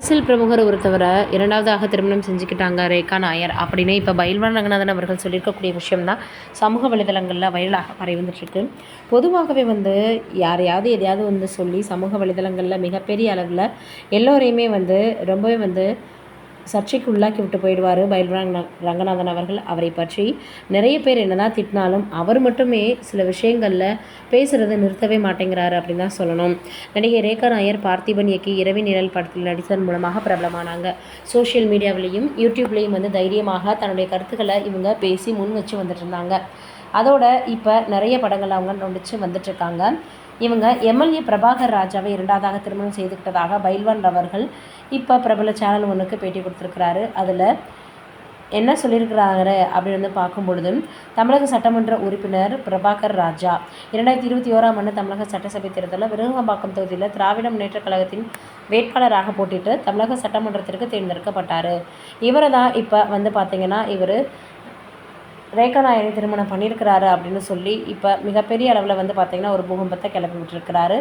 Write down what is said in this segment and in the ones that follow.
அரசியல் பிரமுகர் ஒருத்தவரை இரண்டாவதாக திருமணம் செஞ்சுக்கிட்டாங்க ரேகா நாயர் அப்படின்னு இப்போ பயில்வான் ரங்கநாதன் அவர்கள் சொல்லியிருக்கக்கூடிய விஷயம்தான் சமூக வலைதளங்களில் வைரலாக பரவி வந்துட்டுருக்கு. பொதுவாகவே யாரையாவது எதையாவது சொல்லி சமூக வலைதளங்களில் மிகப்பெரிய அளவில் எல்லோரையுமே ரொம்பவே சர்ச்சைக்கு உள்ளாக்கி விட்டு போயிடுவார் பயில்வான் ரங்கநாதன் அவர்கள். அவரை பற்றி நிறைய பேர் என்னதான் திட்டினாலும் அவர் மட்டுமே சில விஷயங்களில் பேசுகிறத நிறுத்தவே மாட்டேங்கிறாரு அப்படின்னு தான் சொல்லணும். நடிகை ரேகா நாயர் பார்த்திபன் இயக்கி இரவின் நிழல் படத்தில் நடித்ததன் மூலமாக பிரபலமானாங்க. சோஷியல் மீடியாவிலையும் யூடியூப்லேயும் தைரியமாக தன்னுடைய கருத்துக்களை இவங்க பேசி முன் வச்சு வந்துட்டு இருந்தாங்க. அதோட இப்போ நிறைய படங்கள் அவங்க நடிச்சு வந்துட்டுருக்காங்க. இவங்க எம்எல்ஏ பிரபாகர் ராஜாவை இரண்டாவதாக திருமணம் செய்துக்கிட்டதாக பயில்வான் அவர்கள் இப்போ பிரபல சேனல் ஒன்றுக்கு பேட்டி கொடுத்துருக்கிறாரு. அதில் என்ன சொல்லியிருக்கிறாரு அப்படின்னு பார்க்கும் பொழுது, தமிழக சட்டமன்ற உறுப்பினர் பிரபாகர் ராஜா 2021ஆம் ஆண்டு தமிழக சட்டசபை தேர்தலில் விருகம்பாக்கம் தொகுதியில் திராவிட முன்னேற்றக் கழகத்தின் வேட்பாளராக போட்டிட்டு தமிழக சட்டமன்றத்திற்கு தேர்ந்தெடுக்கப்பட்டார். இவரை தான் இப்போ பார்த்திங்கன்னா இவர் ரேகா நாயரை திருமணம் பண்ணியிருக்கிறாரு அப்படின்னு சொல்லி இப்போ மிகப்பெரிய அளவில் பார்த்திங்கன்னா ஒரு பூகம்பத்தை கிளப்பி விட்டுருக்கிறாரு.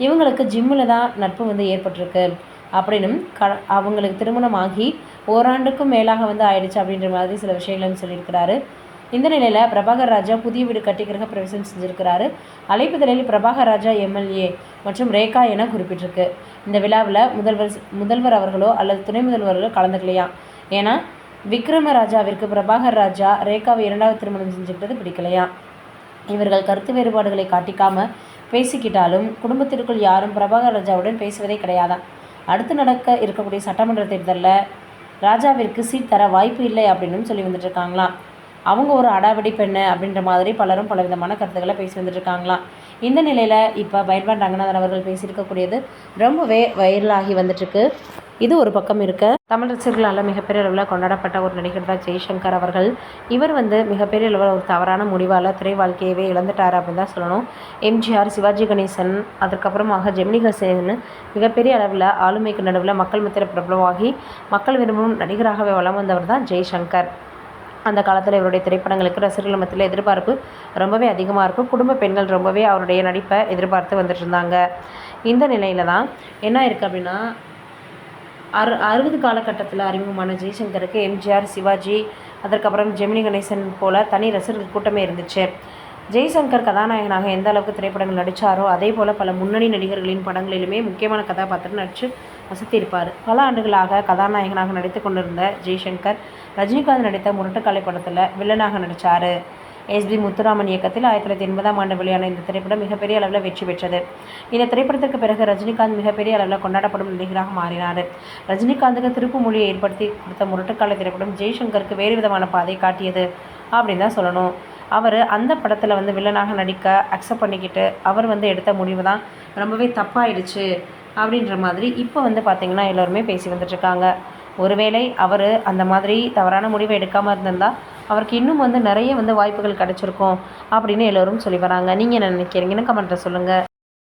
இவங்களுக்கு ஜிம்மில் தான் நட்பு ஏற்பட்டிருக்கு அப்படின்னும் அவங்களுக்கு திருமணம் ஆகி ஓராண்டுக்கும் மேலாக ஆயிடுச்சு அப்படின்ற மாதிரி சில விஷயங்களும் சொல்லியிருக்கிறாரு. இந்த நிலையில் பிரபாகர் ராஜா புதிய வீடு கட்டி கிரக பிரவேசம் செஞ்சுருக்கிறாரு. அழைப்புதலில் பிரபாகர் ராஜா எம்எல்ஏ மற்றும் ரேகா என குறிப்பிட்டிருக்கு. இந்த விழாவில் முதல்வர் அவர்களோ அல்லது துணை முதல்வர்களோ கலந்துக்கலையாம். ஏன்னா விக்ரமராஜாவிற்கு பிரபாகர் ராஜா ரேகாவை இரண்டாவது திருமணம் செஞ்சுக்கிட்டது பிடிக்கலையா. இவர்கள் கருத்து வேறுபாடுகளை காட்டிக்காமல் பேசிக்கிட்டாலும் குடும்பத்திற்குள் யாரும் பிரபாகர் ராஜாவுடன் பேசுவதே கிடையாதான். அடுத்து நடக்க இருக்கக்கூடிய சட்டமன்ற தேர்தலில் ராஜாவிற்கு சீட் தர வாய்ப்பு இல்லை அப்படின்னு சொல்லி வந்துட்டுருக்காங்களாம். அவங்க ஒரு அடாவடி பெண்ணு அப்படின்ற மாதிரி பலரும் பலவிதமான கருத்துக்களை பேசி வந்துட்டுருக்காங்களாம். இந்த நிலையில் இப்போ பயில்வான் ரங்கநாதன் அவர்கள் பேசியிருக்கக்கூடியது ரொம்பவே வைரலாகி வந்துட்டுருக்கு. இது ஒரு பக்கம் இருக்க, தமிழ் ரசிகர்களால் மிகப்பெரிய அளவில் கொண்டாடப்பட்ட ஒரு நடிகர் தான் ஜெய்சங்கர் அவர்கள். இவர் மிகப்பெரிய அளவில் ஒரு தவறான முடிவால் திரை வாழ்க்கையவே இழந்துட்டார் அப்படின்னு தான் சொல்லணும். எம்ஜிஆர், சிவாஜி கணேசன், அதுக்கப்புறமாக ஜெமினி கணேசன் மிகப்பெரிய அளவில் ஆளுமைக்கு நடுவில் மக்கள் மத்தியில் பிரபலமாகி மக்கள் விரும்பும் நடிகராகவே வலம் வந்தவர் தான் ஜெய்சங்கர். அந்த காலத்தில் இவருடைய திரைப்படங்களுக்கு ரசிகர்கள் மத்தியில் எதிர்பார்ப்பு ரொம்பவே அதிகமாக இருக்கும். குடும்ப பெண்கள் ரொம்பவே அவருடைய நடிப்பை எதிர்பார்த்து வந்துட்டு இருந்தாங்க. இந்த நிலையில் தான் என்ன இருக்குது அப்படின்னா 60 காலகட்டத்தில் அறிமுகமான ஜெய்சங்கருக்கு எம்ஜிஆர், சிவாஜி, அதற்கப்புறம் ஜெமினி கணேசன் போல் தனி ரசிகர்கள் கூட்டமே இருந்துச்சு. ஜெய்சங்கர் கதாநாயகனாக எந்த அளவுக்கு திரைப்படங்கள் நடித்தாரோ அதே போல் பல முன்னணி நடிகர்களின் படங்களிலுமே முக்கியமான கதாபாத்திரம் நடித்து வசத்தியிருப்பார். பல ஆண்டுகளாக கதாநாயகனாக நடித்து கொண்டிருந்த ஜெய்சங்கர் ரஜினிகாந்த் நடித்த முரட்டுக்காலை படத்தில் வில்லனாக நடித்தார். எஸ்பி முத்துராமன் இயக்கத்தில் 1980ஆம் ஆண்டு வெளியான இந்த திரைப்படம் மிகப்பெரிய அளவில் வெற்றி பெற்றது. இந்த திரைப்படத்திற்கு பிறகு ரஜினிகாந்த் மிகப்பெரிய அளவில் கொண்டாடப்படும் நடிகராக மாறினார். ரஜினிகாந்துக்கு திருப்பு மொழியை ஏற்படுத்தி கொடுத்த முரட்டுக்காலை திரைப்படம் ஜெய்சங்கருக்கு வேறு விதமான பாதை காட்டியது அப்படின்னு தான் சொல்லணும். அவர் அந்த படத்தில் வில்லனாக நடிக்க அக்செப்ட் பண்ணிக்கிட்டு அவர் எடுத்த முடிவு தான் ரொம்பவே தப்பாயிடுச்சு அப்படின்ற மாதிரி இப்போ பார்த்திங்கன்னா எல்லோருமே பேசி வந்துட்டுருக்காங்க. ஒருவேளை அவர் அந்த மாதிரி தவறான முடிவை எடுக்காமல் இருந்திருந்தால் அவருக்கு இன்னும் நிறைய வாய்ப்புகள் கிடச்சிருக்கும் அப்படின்னு எல்லோரும் சொல்லி வராங்க. நீங்கள் என்ன நினைக்கிறீங்கன்னு கமெண்ட்டில் சொல்லுங்கள்.